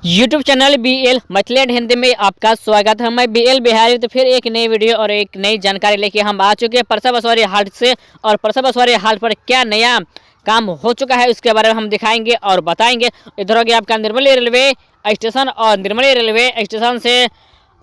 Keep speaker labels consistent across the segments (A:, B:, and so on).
A: YouTube channel BL Maithili and Hindi में आपका स्वागत है। मैं BL बिहारी। तो फिर एक नई वीडियो और एक नई जानकारी लेके हम आ चुके हैं परसा बसवारी हाट से। और परसा बसवारी हाट पर क्या नया काम हो चुका है उसके बारे में हम दिखाएंगे और बताएंगे। इधर हो गया आपका निर्मली रेलवे स्टेशन, और निर्मली रेलवे स्टेशन से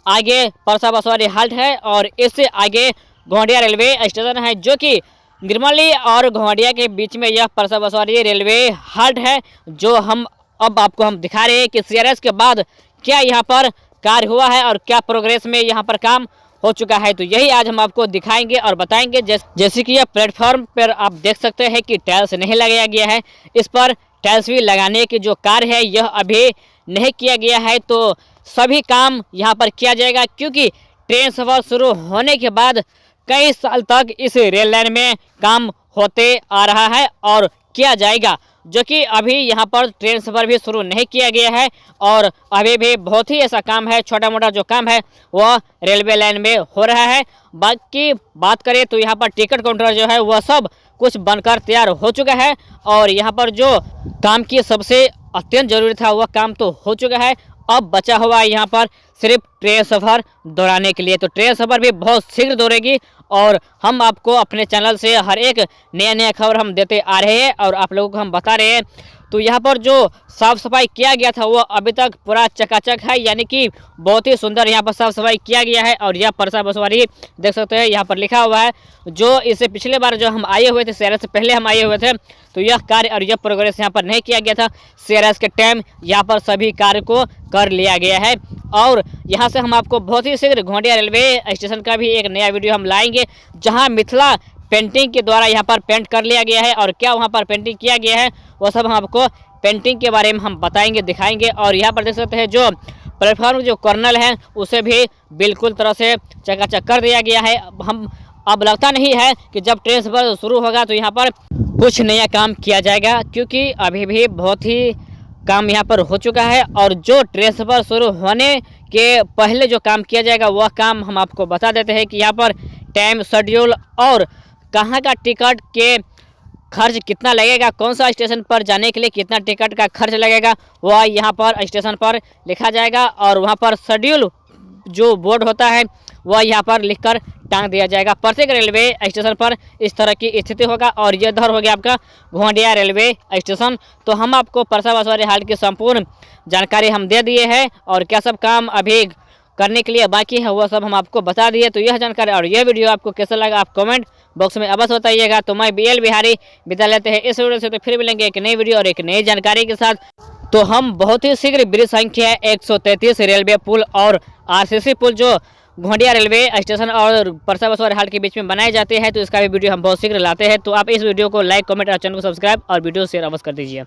A: आगे परसा बसवारी हाट है और इससे आगे घोंडिया रेलवे स्टेशन है, जो कि निर्मली और घोंडिया के बीच में यह परसा बसवारी रेलवे हाट है। जो हम अब आपको दिखा रहे हैं कि CRS के बाद क्या यहाँ पर कार्य हुआ है और क्या प्रोग्रेस में यहाँ पर काम हो चुका है। तो यही आज हम आपको दिखाएंगे और बताएंगे। जैसे कि यह प्लेटफॉर्म पर आप देख सकते हैं कि टाइल्स नहीं लगाया गया है, इस पर टाइल्स भी लगाने की जो कार्य है यह अभी नहीं किया गया है। तो सभी काम यहाँ पर किया जाएगा, क्योंकि ट्रेन सफर शुरू होने के बाद कई साल तक इस रेल लाइन में काम होते आ रहा है और किया जाएगा, जो कि अभी यहाँ पर ट्रेन सफर भी शुरू नहीं किया गया है। और अभी भी बहुत ही ऐसा काम है, छोटा मोटा जो काम है वह रेलवे लाइन में हो रहा है। बाकी बात करें तो यहाँ पर टिकट काउंटर जो है वह सब कुछ बनकर तैयार हो चुका है। और यहाँ पर जो काम की सबसे अत्यंत जरूरी था वह काम तो हो चुका है। अब बचा हुआ है यहाँ पर सिर्फ ट्रेन सफ़र दौड़ाने के लिए। तो ट्रेन सफ़र भी बहुत शीघ्र दौड़ेगी और हम आपको अपने चैनल से हर एक नया खबर हम देते आ रहे हैं और आप लोगों को हम बता रहे हैं। तो यहाँ पर जो साफ़ सफाई किया गया था वो अभी तक पूरा चकाचक है, यानी कि बहुत ही सुंदर यहाँ पर साफ़ सफाई किया गया है। और यह परसा बसवारी देख सकते हैं, यहाँ पर लिखा हुआ है। जो इससे पिछले बार जो हम आए हुए थे, CRS से पहले हम आए हुए थे, तो यह कार्य और यह प्रोग्रेस यहाँ पर नहीं किया गया था। CRS के टाइम यहाँ पर सभी कार्य को कर लिया गया है। और यहाँ से हम आपको बहुत ही शीघ्र घोंडिया रेलवे स्टेशन का भी एक नया वीडियो हम लाएंगे, जहाँ मिथिला पेंटिंग के द्वारा यहाँ पर पेंट कर लिया गया है। और क्या वहाँ पर पेंटिंग किया गया है वो सब हम आपको पेंटिंग के बारे में हम बताएंगे, दिखाएंगे। और यहाँ पर देख सकते हैं जो प्लेटफॉर्म जो कर्नल है उसे भी बिल्कुल तरह से चकाचक कर दिया गया है। हम अब लगता नहीं है कि जब ट्रेन सफर शुरू होगा तो यहाँ पर कुछ नया काम किया जाएगा, क्योंकि अभी भी बहुत ही काम यहाँ पर हो चुका है। और जो ट्रेन सफर शुरू होने के पहले जो काम किया जाएगा वह काम हम आपको बता देते हैं कि यहाँ पर टाइम शेड्यूल और कहाँ का टिकट के खर्च कितना लगेगा, कौन सा स्टेशन पर जाने के लिए कितना टिकट का खर्च लगेगा, वह यहाँ पर स्टेशन पर लिखा जाएगा। और वहाँ पर शेड्यूल जो बोर्ड होता है वह यहाँ पर लिखकर टांग दिया जाएगा। प्रत्येक रेलवे स्टेशन पर इस तरह की स्थिति होगा। और ये इधर हो गया आपका घोंडिया रेलवे स्टेशन। तो हम आपको परसा बसवारी हाट की संपूर्ण जानकारी हम दे दिए हैं, और क्या सब काम अभी करने के लिए बाकी है वह सब हम आपको बता दिए। तो यह जानकारी और यह वीडियो आपको कैसा लगा आप कमेंट बॉक्स में अवश्य बताइएगा। तो मैं BL बिहारी विदा लेते हैं इस वीडियो से। तो फिर मिलेंगे एक नई वीडियो और एक नई जानकारी के साथ। तो हम बहुत ही शीघ्र ब्रिज संख्या 133 रेलवे पुल और RCC पुल जो घोंडिया रेलवे स्टेशन और परसा बसवारी हाट के बीच में बनाए जाते हैं, तो इसका भी वीडियो हम बहुत शीघ्र लाते हैं। तो आप इस वीडियो को लाइक, कमेंट और चैनल को सब्सक्राइब और वीडियो शेयर अवश्य कर दीजिए।